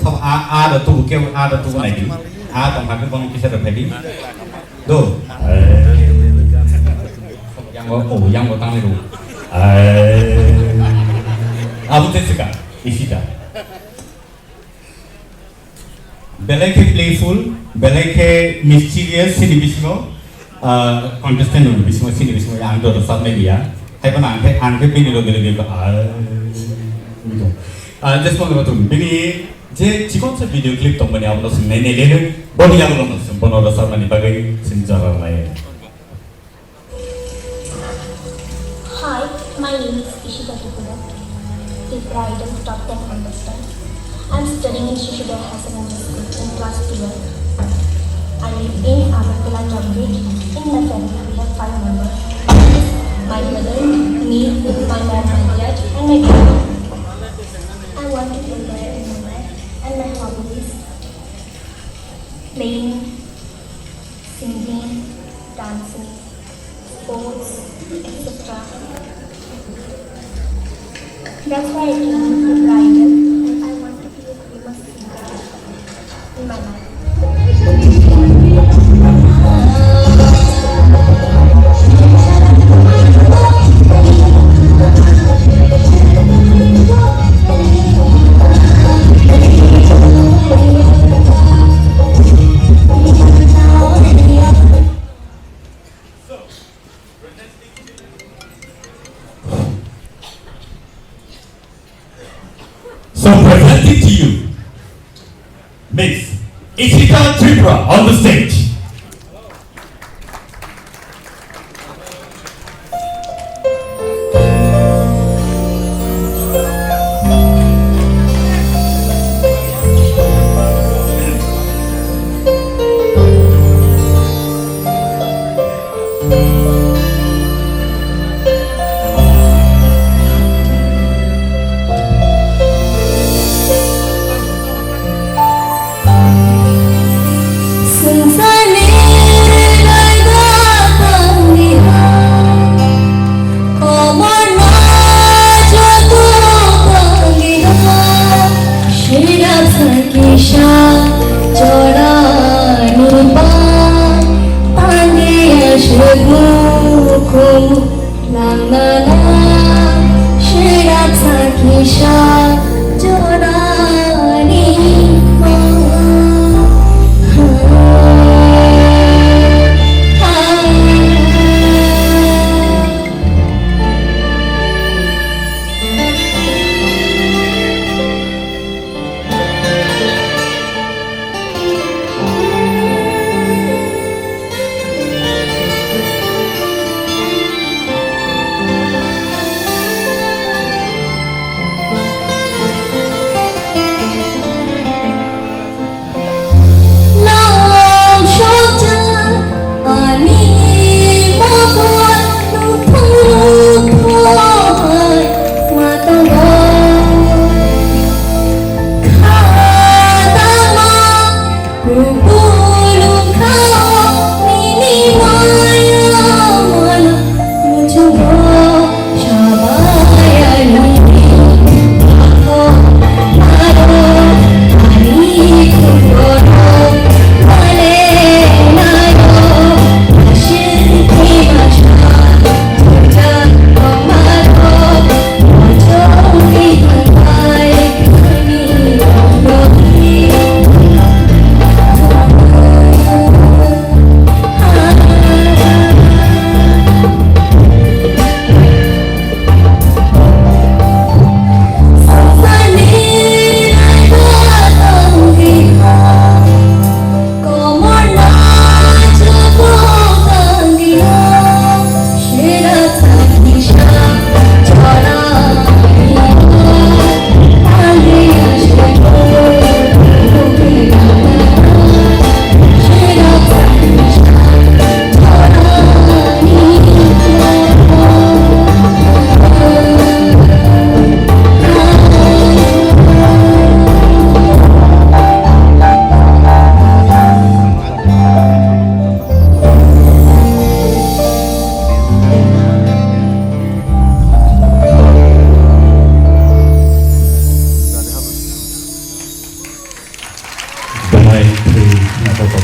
top ada tu ke ada tu lagi ada tempat tu bang kisah terjadi tu yang botang itu apa tu sekarang isi dah belai ke playful belai ke mischievous sini bismo contestant dulu bismo sini bismo yang tu rasa media hai pun angke pilih lo gila just mau ngebatung bini je cikon se video clip tong bani awal se nene lele boni yang lo se bono rasa mani bagai senjara lain. Hi, my name is tripura, the bridal top 10 contestant. I'm studying in Shishida Hasan School in class 12. I live in Agartala, Jambridge. In my family, we have 5 members. My mother, me, my mom, my dad, and my grandma. I want to prepare in my life, and my hobbies: playing, singing, dancing, sports, etc. That's why I came to bridal, and I want to be a famous singer in my life. So presenting to you, Miss Tripura on the stage. Since I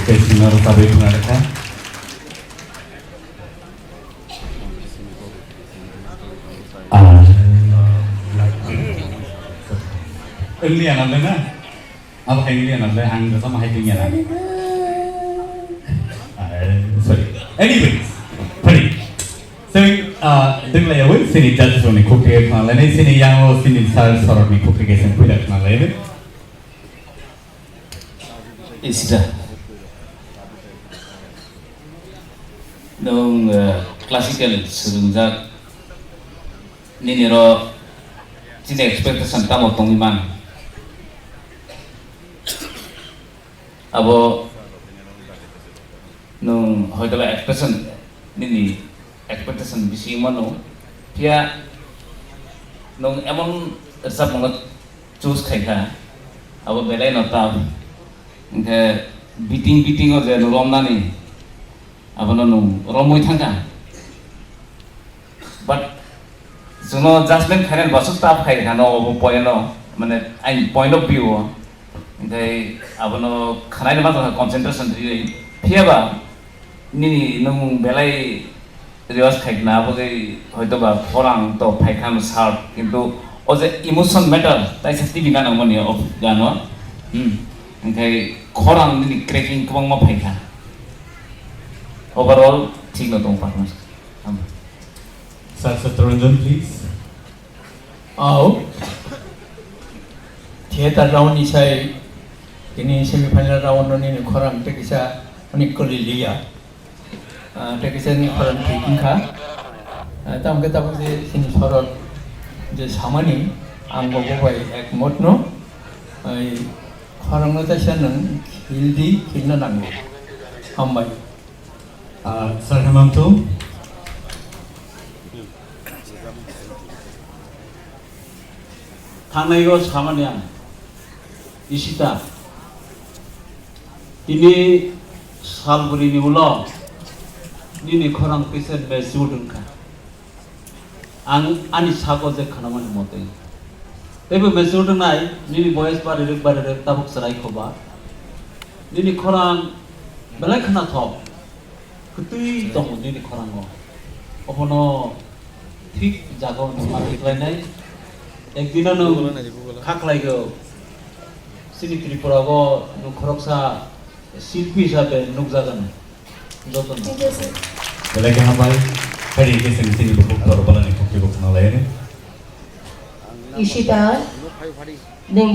Krishna Sabi Punaraka. Only another na? Apa only another? Ang sama hai tinggal. Sorry. Anyways, sorry. So, deng laya woi sini judge ni kuke kana lene sini yang o sini sar sorot ni kuke kesen kuda kana lene. Isda. Nung classical serungjak nini ro sini expectation tamu tongiman. Abo nung hoitala expectation nini expectation bisi mano dia nung emon ersap mongot choose khaika abo belai nota engke beating o je rom nani abo nung romoi thangka but jono judgment khainen basuk tap khai khano abo point no mane I point of view engke abo no khanai ma concentration ri phiaba nini nung belai रिवाज खाइना बगे होइतो बा फोरांग तो फाइखाम shirt किंतु ओजे emotion matter ताइ सस्ती बिना नमनि अफ गानो ओंखाय खरांग नि क्रैकिंग गोबां मा फाइखा ओवरऑल ठीक न दं पार्टनर्स Sir Satranjan, please. आओ थिएटर राउंड इसाई ini semifinal round ini खरांग टेकिसा अनि कलिलिया टेकिसा नि खरांग टेकिंखा ताम के ताम जे सिनि सरत जे सामानि आं बबाय एक मत न खरांग तासा नों हिलदि हिलना नांगौ हामबाय Sir Hemanto. थांनायगौ सामानिया इसिता ini salburi ni ulo ini khorang pisen be sudunka ang ani sago je khanamani mote tebe me sudunai nini boys bare tabuk sarai khoba nini khorang belai khana thop kutui tong nini khorang go opono thik jago mari klainai ekdina no khaklaigo sini tripura go no khoroksa शिल्पी हिसाबे नुकजागोन जतन Thank you, sir. Belai hambai hari ke sini buku kalau balani buku nalar ini. Ishita, dengan